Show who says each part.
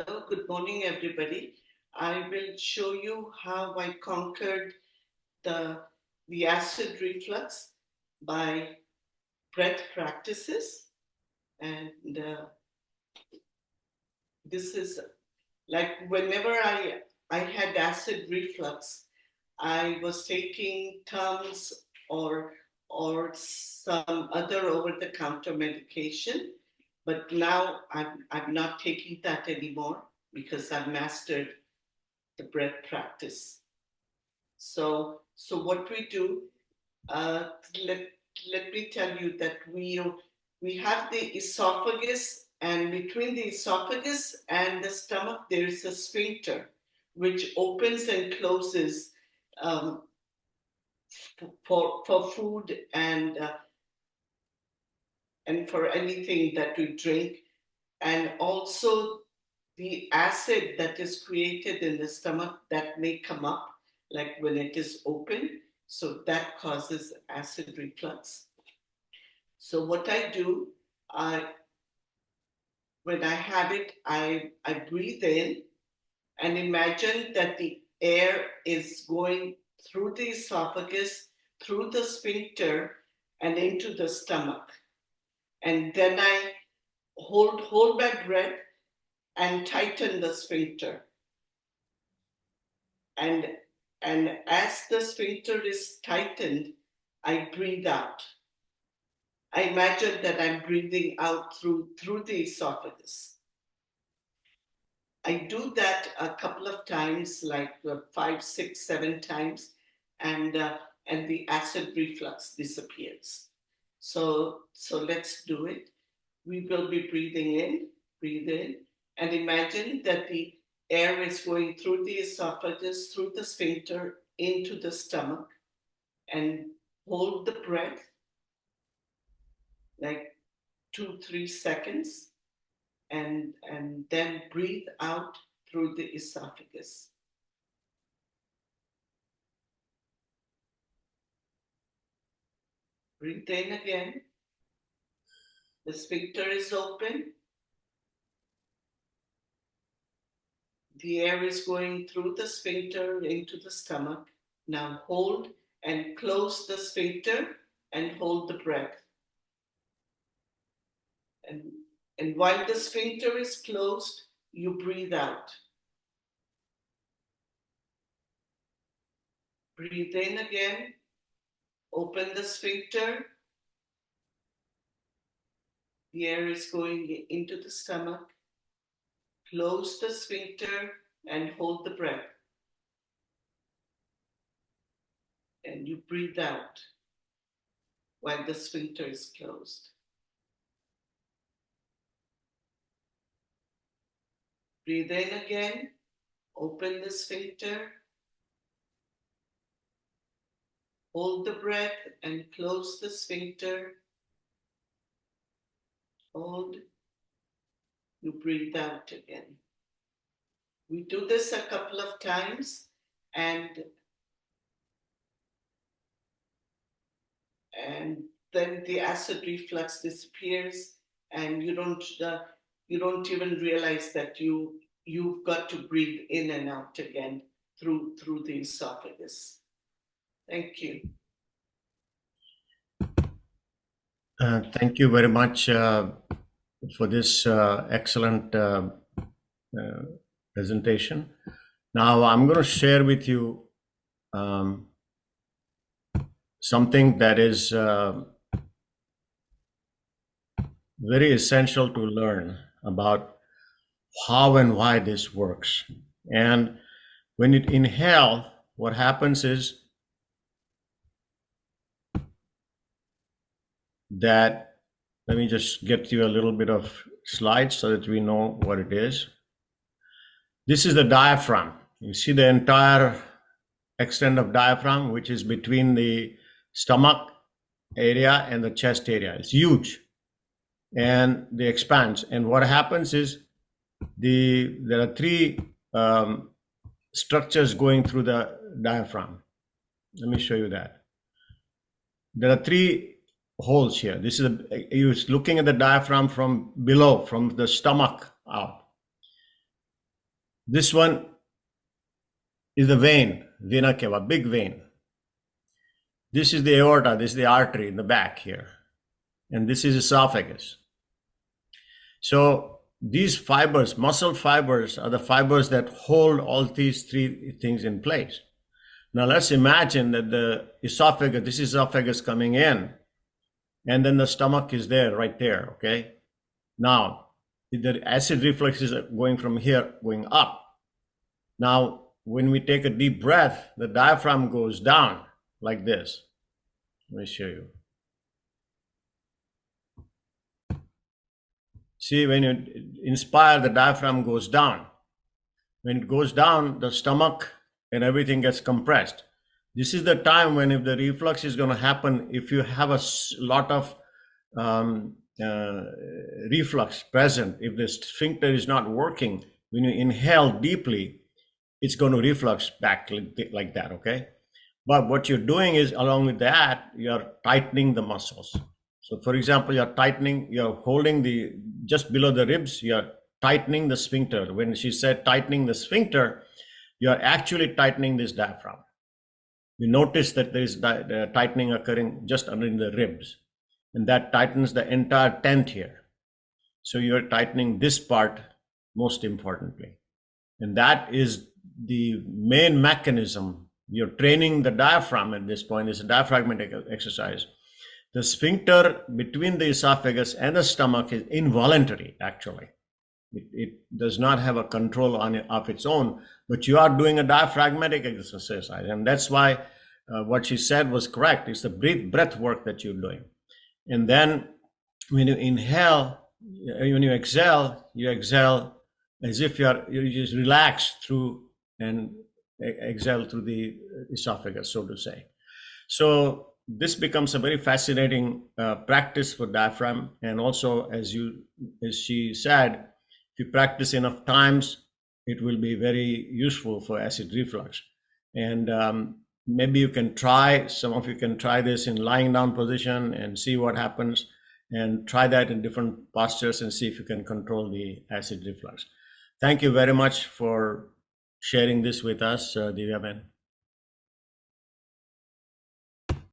Speaker 1: Hello, good morning, everybody. I will show you how I conquered the acid reflux by breath practices. And this is like whenever I had acid reflux, I was taking Tums or some other over-the-counter medication. But now I'm not taking that anymore because I've mastered the breath practice. So what we do, uh, let, let me tell you that we have the esophagus, and between the esophagus and the stomach, there is a sphincter which opens and closes um, for food and for anything that we drink, and also the acid that is created in the stomach that may come up, like when it is open. So that causes acid reflux. So what I do, I when I have it, I breathe in and imagine that the air is going through the esophagus, through the sphincter, and into the stomach. And then I hold my breath and tighten the sphincter. And as the sphincter is tightened, I breathe out. I imagine that I'm breathing out through the esophagus. I do that a couple of times, like 5, 6, 7 times, and the acid reflux disappears. So let's do it. We will be breathing in, breathe in, and imagine that the air is going through the esophagus, through the sphincter, into the stomach, and hold the breath like 2, 3 seconds, and then breathe out through the esophagus. Breathe in again. The sphincter is open. The air is going through the sphincter into the stomach. Now hold and close the sphincter and hold the breath. And while the sphincter is closed, you breathe out. Breathe in again. Open the sphincter. The air is going into the stomach. Close the sphincter and hold the breath. And you breathe out while the sphincter is closed. Breathe in again. Open the sphincter. Hold the breath and close the sphincter. Hold. You breathe out again. We do this a couple of times, and then the acid reflux disappears, and you don't even realize that you've got to breathe in and out again through the esophagus. Thank you.
Speaker 2: Thank you very much for this excellent presentation. Now I'm going to share with you something that is very essential to learn about how and why this works. And when you inhale, what happens is that, let me just get you a little bit of slides so that we know what it is. This is the diaphragm. You see the entire extent of diaphragm, which is between the stomach area and the chest area. It's huge, and they expands. And what happens is there are 3 structures going through the diaphragm. Let me show you that. There are 3 holes here. This is you're looking at the diaphragm from below, from the stomach out. This one is the vein, vena cava, big vein. This is the aorta, this is the artery in the back here. And this is esophagus. So these fibers, muscle fibers, are the fibers that hold all these three things in place. Now let's imagine that the esophagus, this is esophagus coming in, and then the stomach is there, right there, okay? Now, the acid reflux is going from here, going up. Now, when we take a deep breath, the diaphragm goes down like this. Let me show you. See, when you inspire, the diaphragm goes down. When it goes down, the stomach and everything gets compressed. This is the time when, if the reflux is going to happen, if you have a lot of reflux present, if the sphincter is not working, when you inhale deeply, it's going to reflux back like that, okay? But what you're doing is, along with that, you're tightening the muscles. So for example, you're holding just below the ribs, you're tightening the sphincter. When she said tightening the sphincter, you're actually tightening this diaphragm. You notice that there is tightening occurring just under the ribs, and that tightens the entire tent here. So you're tightening this part most importantly. And that is the main mechanism. You're training the diaphragm at this point. It's a diaphragmatic exercise. The sphincter between the esophagus and the stomach is involuntary, actually. It does not have a control of its own, but you are doing a diaphragmatic exercise. And that's why what she said was correct. It's the breath work that you're doing. And then when you inhale, when you exhale as if you just relax through and exhale through the esophagus, so to say. So this becomes a very fascinating practice for diaphragm. And also, as she said, if you practice enough times, it will be very useful for acid reflux. And maybe some of you can try this in lying down position and see what happens, and try that in different postures and see if you can control the acid reflux. Thank you very much for sharing this with us, Divyaben.